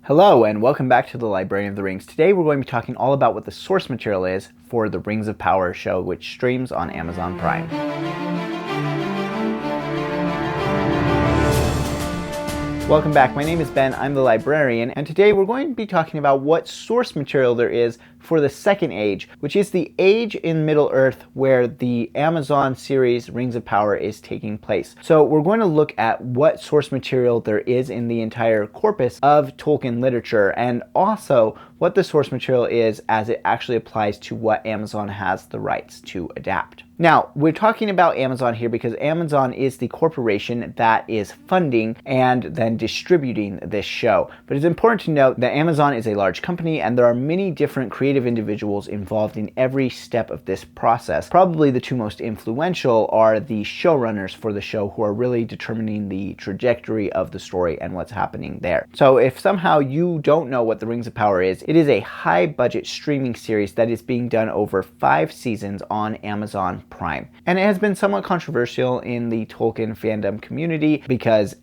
Hello and welcome back to the Librarian of the Rings. Today we're going to be talking all about what the source material is for the Rings of Power show, which streams on Amazon Prime. Welcome back. My name is Ben. I'm the librarian, and today we're going to be talking about what source material there is for the Second Age, which is the age in Middle-earth where the Amazon series Rings of Power is taking place. So we're going to look at what source material there is in the entire corpus of Tolkien literature, and also what the source material is as it actually applies to what Amazon has the rights to adapt. Now, we're talking about Amazon here because Amazon is the corporation that is funding and then distributing this show. But it's important to note that Amazon is a large company and there are many different creative individuals involved in every step of this process. Probably the two most influential are the showrunners for the show, who are really determining the trajectory of the story and what's happening there. So if somehow you don't know what the Rings of Power is, it is a high-budget streaming series that is being done over 5 seasons on Amazon Prime. And it has been somewhat controversial in the Tolkien fandom community because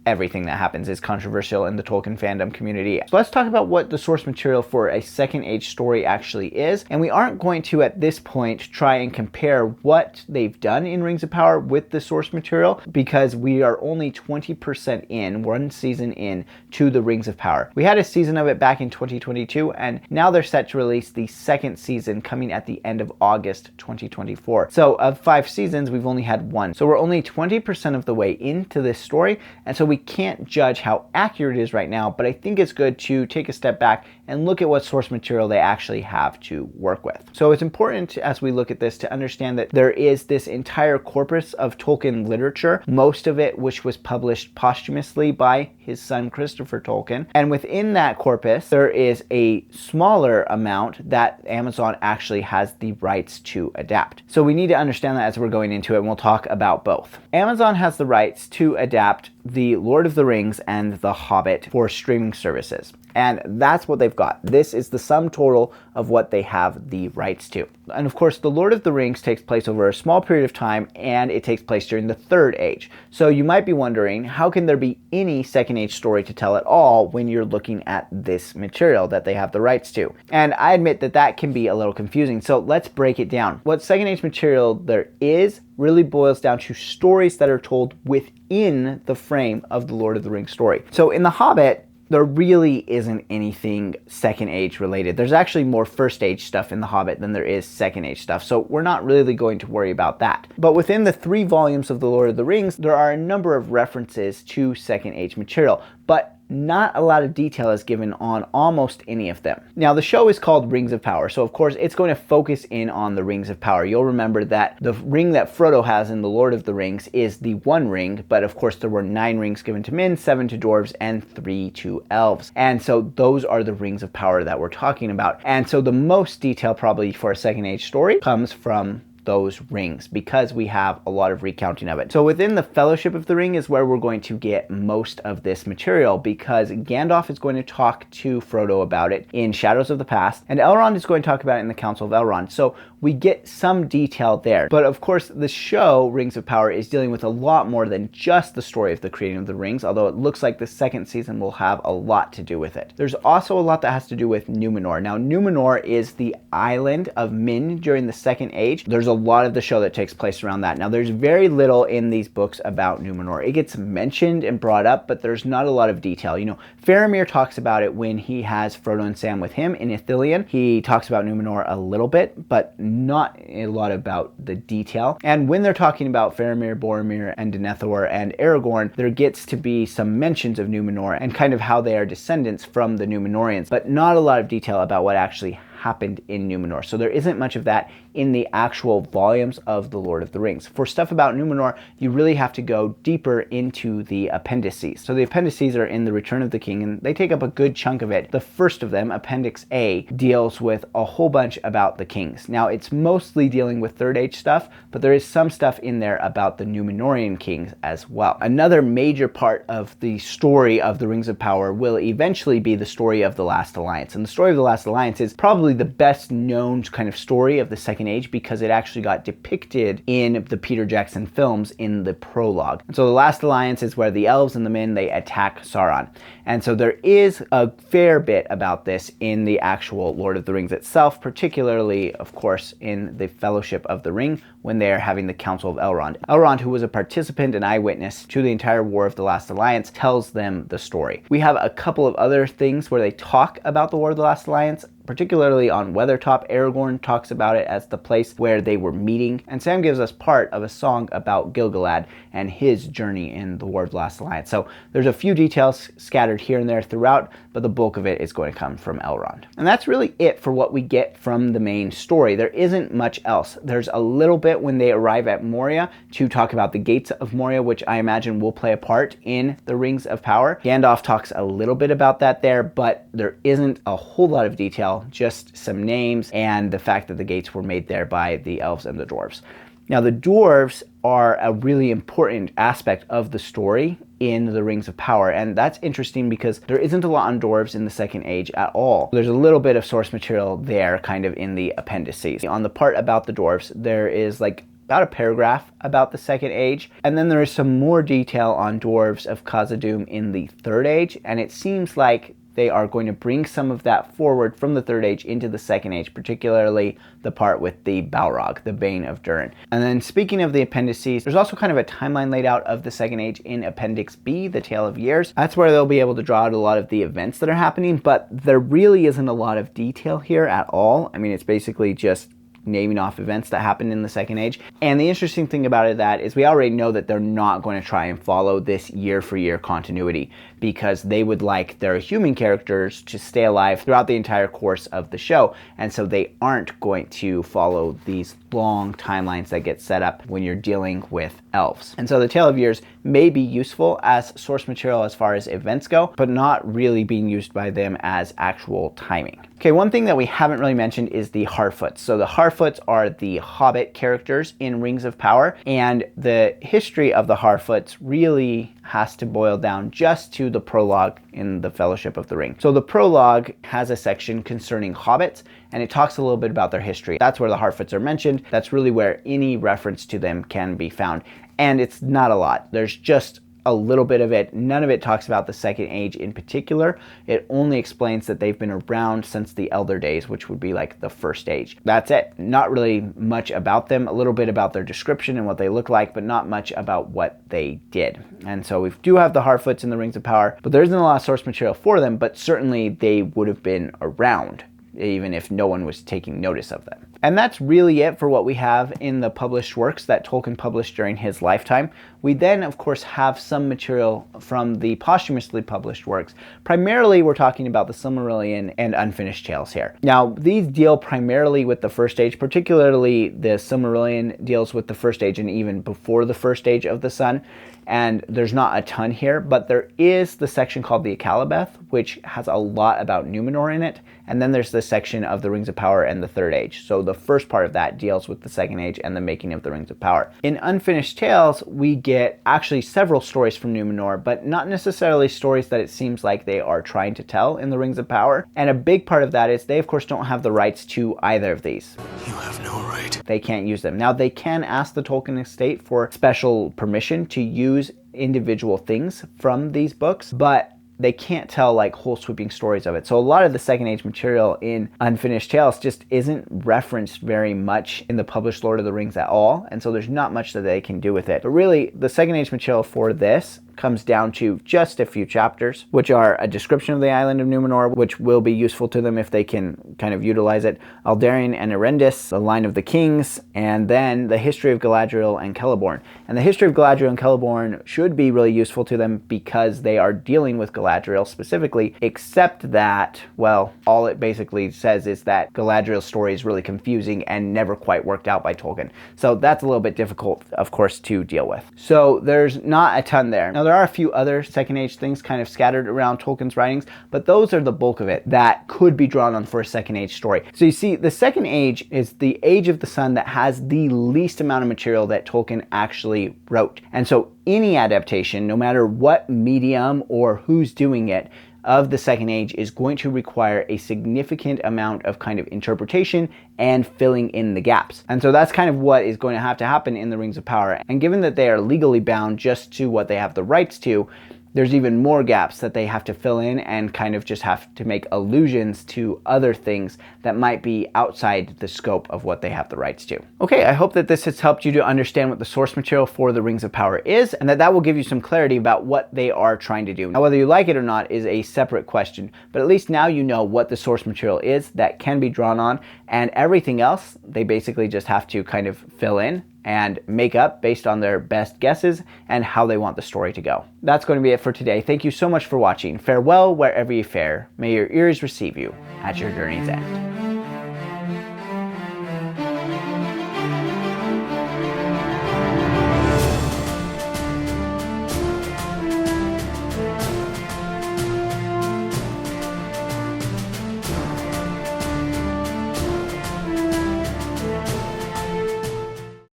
everything that happens is controversial in the Tolkien fandom community. So let's talk about what the source material for a Second Age story actually is. And we aren't going to, at this point, try and compare what they've done in Rings of Power with the source material, because we are only 20% in, one season in, to the Rings of Power. We had a season of it back in 2022, and now they're set to release the second season coming at the end of August 2024. So of 5 seasons, we've only had 1. So we're only 20% of the way into this story, and so we can't judge how accurate it is right now, but I think it's good to take a step back and look at what source material they actually have to work with. So it's important as we look at this to understand that there is this entire corpus of Tolkien literature, most of it which was published posthumously by his son Christopher Tolkien. And within that corpus, there is a smaller amount that Amazon actually has the rights to adapt. So we need to understand that as we're going into it, and we'll talk about both. Amazon has the rights to adapt the Lord of the Rings and The Hobbit for streaming services. And that's what they've got. This is the sum total of what they have the rights to. And of course, The Lord of the Rings takes place over a small period of time, and it takes place during the Third Age. So you might be wondering, how can there be any Second Age story to tell at all when you're looking at this material that they have the rights to? And I admit that that can be a little confusing. So let's break it down. What Second Age material there is really boils down to stories that are told within the frame of the Lord of the Rings story. So in The Hobbit, there really isn't anything Second Age related. There's actually more First Age stuff in The Hobbit than there is Second Age stuff, so we're not really going to worry about that. But within the 3 volumes of The Lord of the Rings, there are a number of references to Second Age material, but not a lot of detail is given on almost any of them. Now, the show is called Rings of Power, so of course it's going to focus in on the Rings of Power. You'll remember that the ring that Frodo has in The Lord of the Rings is the One Ring, but of course there were 9 rings given to men, 7 to dwarves, and 3 to elves. And so those are the Rings of Power that we're talking about. And so the most detail probably for a Second Age story comes from those rings, because we have a lot of recounting of it. So within the Fellowship of the Ring is where we're going to get most of this material, because Gandalf is going to talk to Frodo about it in Shadows of the Past, and Elrond is going to talk about it in the Council of Elrond. So we get some detail there. But of course, the show Rings of Power is dealing with a lot more than just the story of the creating of the rings, although it looks like the second season will have a lot to do with it. There's also a lot that has to do with Numenor. Now, Numenor is the island of Min during the Second Age. There's a lot of the show that takes place around that. Now, there's very little in these books about Numenor. It gets mentioned and brought up, but there's not a lot of detail. You know, Faramir talks about it when he has Frodo and Sam with him in Ithilien. He talks about Numenor a little bit, but not a lot about the detail. And when they're talking about Faramir, Boromir, and Denethor and Aragorn, there gets to be some mentions of Numenor and kind of how they are descendants from the Numenorians, but not a lot of detail about what actually happened in Numenor. So there isn't much of that in the actual volumes of The Lord of the Rings. For stuff about Numenor, you really have to go deeper into the Appendices. So the Appendices are in The Return of the King, and they take up a good chunk of it. The first of them, Appendix A, deals with a whole bunch about the kings. Now, it's mostly dealing with Third Age stuff, but there is some stuff in there about the Numenorian kings as well. Another major part of the story of the Rings of Power will eventually be the story of the Last Alliance. And the story of the Last Alliance is probably really the best known kind of story of the Second Age because it actually got depicted in the Peter Jackson films in the prologue. And so the Last Alliance is where the elves and the men, they attack Sauron. And so there is a fair bit about this in the actual Lord of the Rings itself, particularly, of course, in the Fellowship of the Ring when they are having the Council of Elrond. Elrond, who was a participant and eyewitness to the entire War of the Last Alliance, tells them the story. We have a couple of other things where they talk about the War of the Last Alliance, particularly on Weathertop. Aragorn talks about it as the place where they were meeting, and Sam gives us part of a song about Gil-galad and his journey in the War of the Last Alliance. So there's a few details scattered here and there throughout, but the bulk of it is going to come from Elrond. And that's really it for what we get from the main story. There isn't much else. There's a little bit when they arrive at Moria to talk about the gates of Moria, which I imagine will play a part in the Rings of Power. Gandalf talks a little bit about that there, but there isn't a whole lot of detail, just some names and the fact that the gates were made there by the elves and the dwarves. Now, the dwarves are a really important aspect of the story in the Rings of Power, and that's interesting because there isn't a lot on dwarves in the Second Age at all. There's a little bit of source material there kind of in the appendices. On the part about the dwarves, there is like about a paragraph about the Second Age, and then there is some more detail on dwarves of Khazad-dûm in the Third Age, and it seems like they are going to bring some of that forward from the Third Age into the Second Age, particularly the part with the Balrog, the Bane of Durin. And then speaking of the appendices, there's also kind of a timeline laid out of the Second Age in Appendix B, the Tale of Years. That's where they'll be able to draw out a lot of the events that are happening, but there really isn't a lot of detail here at all. I mean, it's basically just naming off events that happened in the Second Age. And the interesting thing about it that is we already know that they're not going to try and follow this year-for-year continuity because they would like their human characters to stay alive throughout the entire course of the show. And so they aren't going to follow these long timelines that get set up when you're dealing with elves. And so the Tale of Years may be useful as source material as far as events go, but not really being used by them as actual timing. Okay, one thing that we haven't really mentioned is the Harfoots. So the Harfoots are the Hobbit characters in Rings of Power, and the history of the Harfoots really has to boil down just to the prologue in the Fellowship of the Ring. So the prologue has a section concerning hobbits, and it talks a little bit about their history. That's where the Harfoots are mentioned. That's really where any reference to them can be found. And it's not a lot. There's just a little bit of it. None of it talks about the Second Age in particular. It only explains that they've been around since the Elder Days, which would be like the First Age. That's it. Not really much about them. A little bit about their description and what they look like, but not much about what they did. And so we do have the Harfoots in the Rings of Power, but there isn't a lot of source material for them, but certainly they would have been around, even if no one was taking notice of them. And that's really it for what we have in the published works that Tolkien published during his lifetime. We then, of course, have some material from the posthumously published works. Primarily, we're talking about the Silmarillion and Unfinished Tales here. Now, these deal primarily with the First Age, particularly the Silmarillion deals with the First Age and even before the First Age of the Sun. And there's not a ton here, but there is the section called the Akalabeth, which has a lot about Numenor in it. And then there's the section of the Rings of Power and the Third Age. So the first part of that deals with the Second Age and the making of the Rings of Power. In Unfinished Tales, we get actually several stories from Numenor, but not necessarily stories that it seems like they are trying to tell in the Rings of Power. And a big part of that is they, of course, don't have the rights to either of these. You have no right. They can't use them. Now, they can ask the Tolkien estate for special permission to use individual things from these books, but they can't tell like whole sweeping stories of it. So a lot of the Second Age material in Unfinished Tales just isn't referenced very much in the published Lord of the Rings at all, and so there's not much that they can do with it. But really, the Second Age material for this comes down to just a few chapters, which are a description of the island of Numenor, which will be useful to them if they can kind of utilize it, Aldarion and Erendis, the line of the kings, and then the history of Galadriel and Celeborn. And the history of Galadriel and Celeborn should be really useful to them because they are dealing with Galadriel specifically, except that, well, all it basically says is that Galadriel's story is really confusing and never quite worked out by Tolkien. So that's a little bit difficult, of course, to deal with. So there's not a ton there. Now, there are a few other Second Age things kind of scattered around Tolkien's writings, but those are the bulk of it that could be drawn on for a Second Age story. So you see, the Second Age is the Age of the Sun that has the least amount of material that Tolkien actually wrote. And so any adaptation, no matter what medium or who's doing it, of the second age is going to require a significant amount of kind of interpretation and filling in the gaps. And so that's kind of what is going to have to happen in the Rings of Power. And given that they are legally bound just to what they have the rights to, there's even more gaps that they have to fill in and kind of just have to make allusions to other things that might be outside the scope of what they have the rights to. Okay, I hope that this has helped you to understand what the source material for the Rings of Power is, and that will give you some clarity about what they are trying to do. Now, whether you like it or not is a separate question, but at least now you know what the source material is that can be drawn on, and everything else, they basically just have to kind of fill in and make up based on their best guesses and how they want the story to go. That's going to be it for today. Thank you so much for watching. Farewell wherever you fare. May your ears receive you at your journey's end.